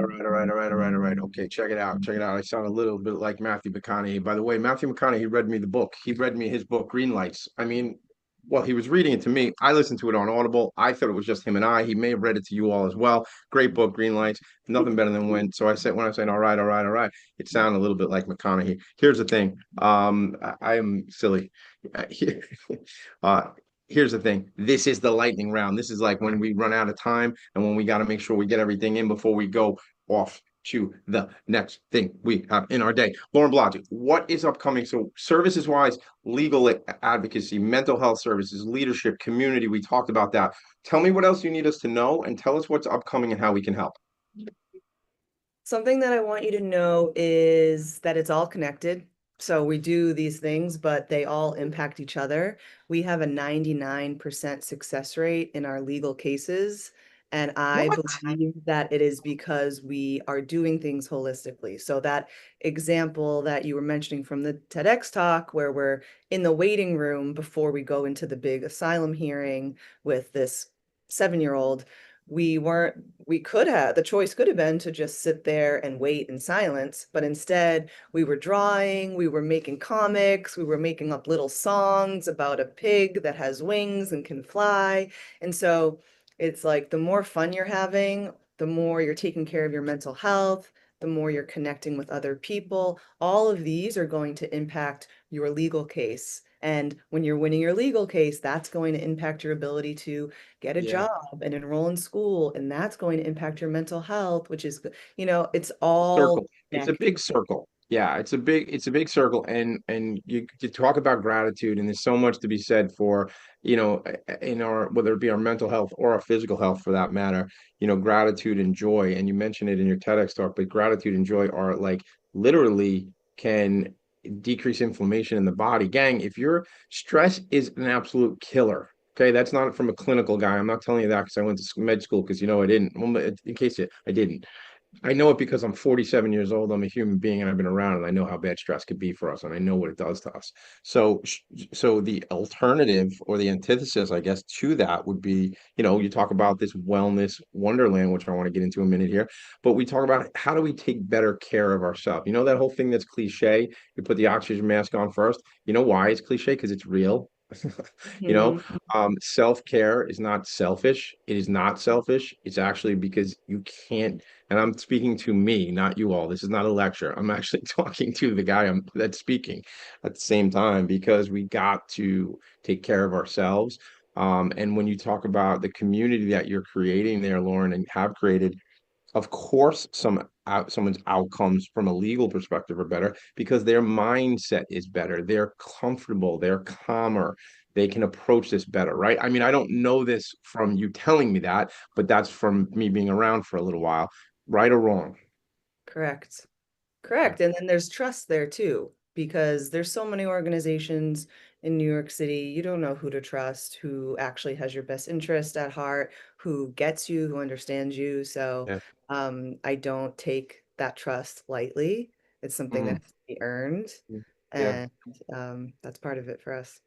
Okay, check it out. Check it out. I sound a little bit like Matthew McConaughey. By the way, Matthew McConaughey read me the book. He read me his book, Green Lights. I mean, well, he was reading it to me. I listened to it on Audible. I thought it was just him and I. He may have read it to you all as well. Great book, Green Lights. Nothing better than when. So I said, when I said, all right, it sounded a little bit like McConaughey. Here's the thing. I am silly. Uh, here's the thing. This is the lightning round. This is like when we run out of time and when we got to make sure we get everything in before we go off to the next thing we have in our day. Lauren Blodgett, what is upcoming? So services wise, legal advocacy, mental health services, leadership, community, we talked about that. Tell me what else you need us to know and tell us what's upcoming and how we can help. Something that I want you to know is that it's all connected. So we do these things, but they all impact each other. We have a 99% success rate in our legal cases. And I believe that it is because we are doing things holistically. So that example that you were mentioning from the TEDx talk, where we're in the waiting room before we go into the big asylum hearing with this 7-year-old, the choice could have been to just sit there and wait in silence, but instead we were drawing, we were making comics, we were making up little songs about a pig that has wings and can fly. And so it's like the more fun you're having, the more you're taking care of your mental health, the more you're connecting with other people. All of these are going to impact your legal case. And when you're winning your legal case, that's going to impact your ability to get a job and enroll in school. And that's going to impact your mental health, which is, it's all Circle. It's a big circle. Yeah, it's a big circle. And you talk about gratitude, and there's so much to be said for, in our, whether it be our mental health or our physical health for that matter, gratitude and joy. And you mentioned it in your TEDx talk, but gratitude and joy are like literally can decrease inflammation in the body. Gang, if your stress is an absolute killer, okay, that's not from a clinical guy. I'm not telling you that because I went to med school, because I didn't. Well, in case I didn't. I know it because I'm 47 years old. I'm a human being and I've been around, and I know how bad stress could be for us, and I know what it does to us. So the alternative or the antithesis, I guess, to that would be, you talk about this wellness wonderland, which I want to get into a minute here, but we talk about how do we take better care of ourselves? That whole thing that's cliche, you put the oxygen mask on first. You know why it's cliche? Because it's real. Self-care is not selfish. It is not selfish. It's actually because you can't, and I'm speaking to me, not you all. This is not a lecture. I'm actually talking to the guy that's speaking at the same time, because we got to take care of ourselves. And when you talk about the community that you're creating there, Lauren, and have created, of course, someone's outcomes from a legal perspective are better because their mindset is better. They're comfortable. They're calmer. they can approach this better, right? I mean, I don't know this from you telling me that, but that's from me being around for a little while, right or wrong. Correct. Correct. And then there's trust there too, because there's so many organizations in New York City. You don't know who to trust, who actually has your best interest at heart, who gets you, who understands you. So Yeah. I don't take that trust lightly. It's something that Mhm. has to be earned. Yeah. And that's part of it for us.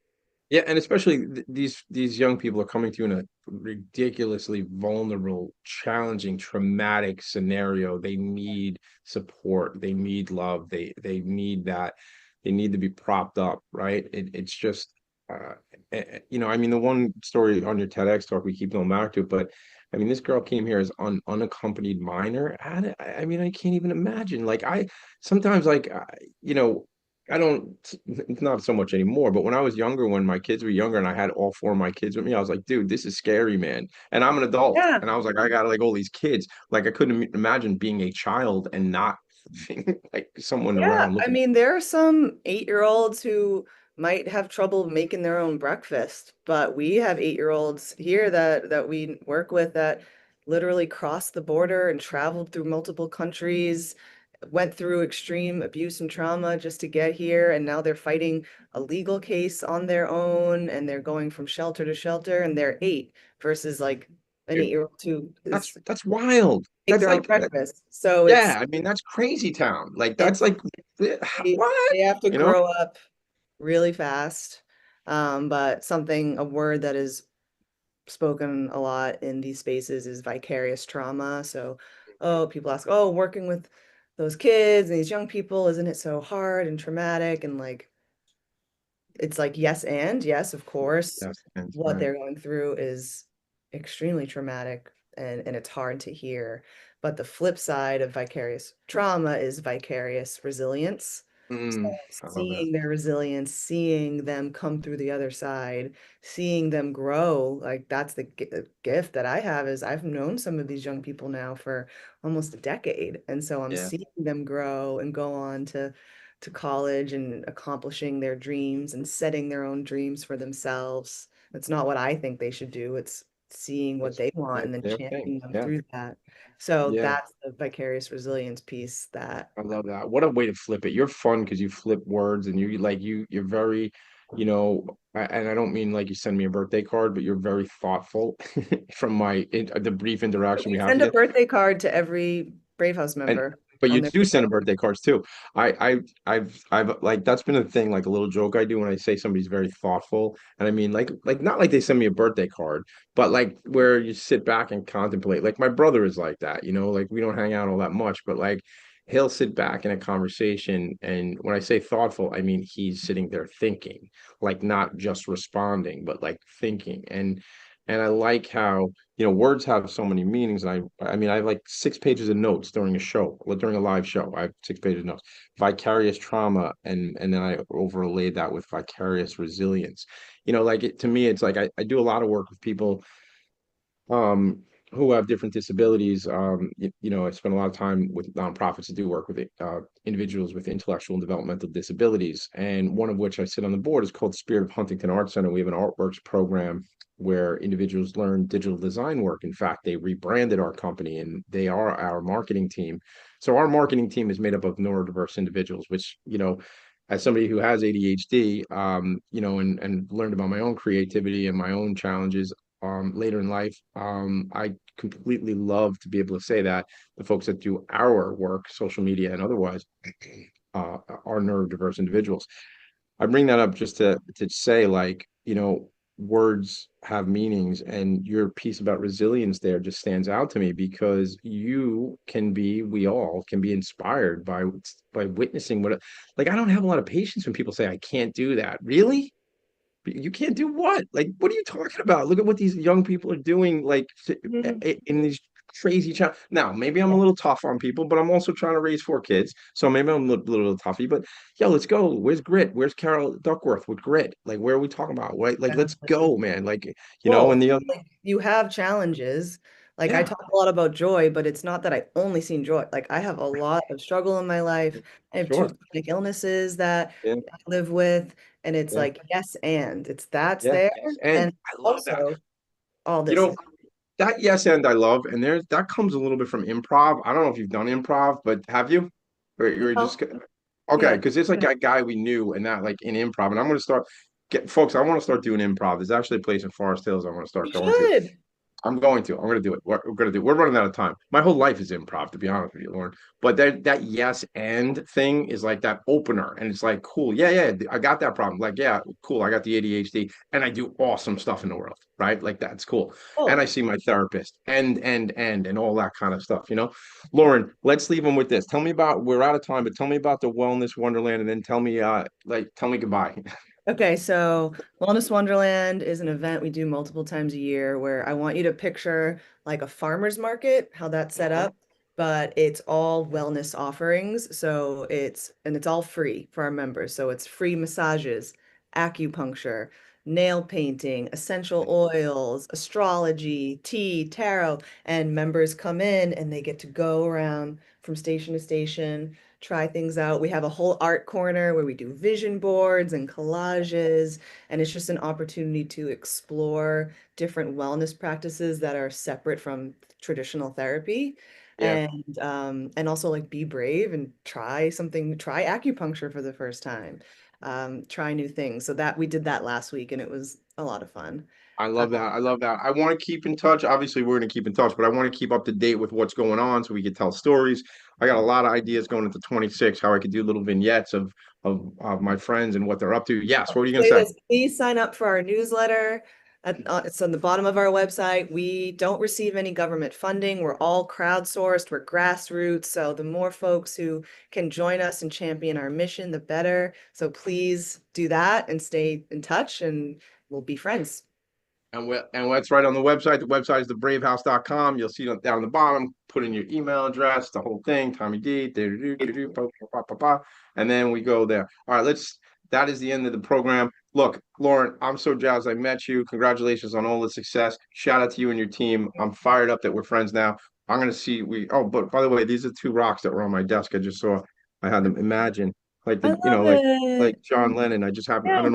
Yeah, and especially these young people are coming to you in a ridiculously vulnerable, challenging, traumatic scenario. They need support. They need love. They need that. They need to be propped up, right? It's just, I mean, the one story on your TEDx talk we keep going back to, but I mean, this girl came here as unaccompanied minor. I mean, I can't even imagine. Like, I sometimes like, you know. I don't, it's not so much anymore, but when I was younger, when my kids were younger and I had all four of my kids with me, I was like, dude, this is scary, man. And I'm an adult. Yeah. And I was like, I got like all these kids. Like I couldn't imagine being a child and not like someone Yeah, around I looking. mean, there are some 8-year-olds who might have trouble making their own breakfast, but we have 8-year-olds here that we work with that literally crossed the border and traveled through multiple countries, went through extreme abuse and trauma just to get here, and now they're fighting a legal case on their own, and they're going from shelter to shelter, and they're 8 versus like an 8-year-old who is That's wild. make That's their own like, breakfast. So yeah, I mean, that's crazy town. Like that's it's like, what? they have to You know? grow up really fast. But a word that is spoken a lot in these spaces is vicarious trauma. So, oh, people ask, oh, working with those kids and these young people, isn't it so hard and traumatic? And like, it's like, yes, of course, That's what right. they're going through is extremely traumatic and it's hard to hear. But the flip side of vicarious trauma is vicarious resilience. So I love that. seeing their resilience, seeing them come through the other side, seeing them grow, like that's the gift that I have is I've known some of these young people now for almost a decade. And so I'm Yeah. seeing them grow and go on to college and accomplishing their dreams and setting their own dreams for themselves. That's not what I think they should do. It's seeing what That's they want and then their thing. championing them Yeah. through that. So Yeah. that's the vicarious resilience piece that I love that. What a way to flip it. You're fun because you flip words and you're very, and I don't mean like you send me a birthday card, but you're very thoughtful from the brief interaction we we have send a together. birthday card to every Brave House And member but on you their do send birthday. a birthday cards too. I've like that's been a thing, like a little joke I do when I say somebody's very thoughtful. And I mean like not like they send me a birthday card, but like where you sit back and contemplate. Like my brother is like that, like we don't hang out all that much, but like he'll sit back in a conversation. And when I say thoughtful, I mean he's sitting there thinking, like not just responding, but like thinking. And I like how words have so many meanings. And I mean, I have like 6 pages of notes during a live show. I have 6 pages of notes. Vicarious trauma, and then I overlaid that with vicarious resilience. To me, it's like I do a lot of work with people um, who have different disabilities. I spend a lot of time with nonprofits that do work with individuals with intellectual and developmental disabilities. And one of which I sit on the board is called Spirit of Huntington Art Center. We have an artworks program where individuals learn digital design work. In fact, they rebranded our company and they are our marketing team. So our marketing team is made up of neurodiverse individuals, which, as somebody who has ADHD, and learned about my own creativity and my own challenges, later in life. I completely love to be able to say that the folks that do our work, social media and otherwise, are neurodiverse individuals. I bring that up just to say, like, words have meanings, and your piece about resilience there just stands out to me because we all can be inspired by witnessing like I don't have a lot of patience when people say I can't do that. Really? You can't do what? Like, what are you talking about? Look at what these young people are doing, like Mhm. in these crazy now, maybe I'm a little tough on people, but I'm also trying to raise 4 kids. So maybe I'm a little toughy, but yeah, let's go. Where's Grit? Where's Carol Duckworth with Grit? Like, where are we talking about? Right? Like, let's go, man. Like, Well, and the other, like you have challenges. Like I yeah, talk a lot about joy, but it's not that I only seen joy. Like I have a lot of struggle in my life. I have two sure. chronic illnesses that Yeah. I live with. And it's Yeah. like, yes, and it's that's Yeah. there. And And I love that. also all You this. know, that yes and I love, and there's that comes a little bit from improv. I don't know if you've done improv, but have you? Or you're Oh, just okay, yeah. because it's like that guy we knew and that like in improv, and I'm gonna start get folks. I want to start doing improv. There's actually a place in Forest Hills I want to start You going to. should. I'm going to. I'm going to do it. We're going to do. We're running out of time. My whole life is improv, to be honest with you, Lauren. But that yes and thing is like that opener, and it's like cool. Yeah, yeah. I got that problem. Like yeah, cool. I got the ADHD, and I do awesome stuff in the world, right? Like that's cool. And I Oh, see my therapist, and all that kind of stuff. Lauren. Let's leave them with this. Tell me about. We're out of time, but tell me about the Wellness Wonderland, and then tell me goodbye. okay. So Wellness Wonderland is an event we do multiple times a year where I want you to picture like a farmer's market, how that's set up, but it's all wellness offerings. So it's all free for our members. So it's free massages, acupuncture, nail painting, essential oils, astrology, tea, tarot, and members come in and they get to go around from station to station, try things out. We have a whole art corner where we do vision boards and collages, and it's just an opportunity to explore different wellness practices that are separate from traditional therapy. Yeah. And also like be brave and try acupuncture for the first time. Try new things. So that we did that last week and it was a lot of fun. I love that. I love that. I want to keep in touch. Obviously, we're going to keep in touch, but I want to keep up to date with what's going on so we can tell stories. I got a lot of ideas going into 26, how I could do little vignettes of my friends and what they're up to. Yes, what are you going to say? Please sign up for our newsletter. It's on the bottom of our website. We don't receive any government funding. We're all crowdsourced. We're grassroots. So the more folks who can join us and champion our mission, the better. So please do that and stay in touch and we'll be friends. And that's right on the website. The website is thebravehouse.com. You'll see it down the bottom. Put in your email address, the whole thing, Tommy D, and then we go there. All right, that is the end of the program. Look, Lauren, I'm so jazzed I met you. Congratulations on all the success. Shout out to you and your team. I'm fired up that we're friends now. I'm gonna see but by the way, these are two rocks that were on my desk. I just saw I had them imagine like I the love it. like John Lennon. I just happened. Yeah. I don't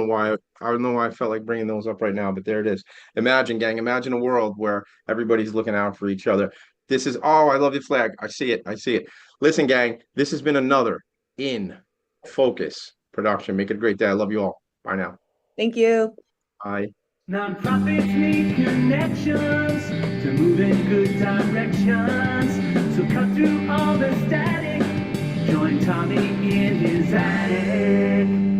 know why I felt like bringing those up right now, but there it is. Imagine, gang. Imagine a world where everybody's looking out for each other. This is I love the flag. I see it. I see it. Listen, gang. This has been another In Focus production. Make it a great day. I love you all. Bye now. Thank you. Bye. Nonprofits need connections to move in good directions. So cut through all the static. Join Tommy in his attic.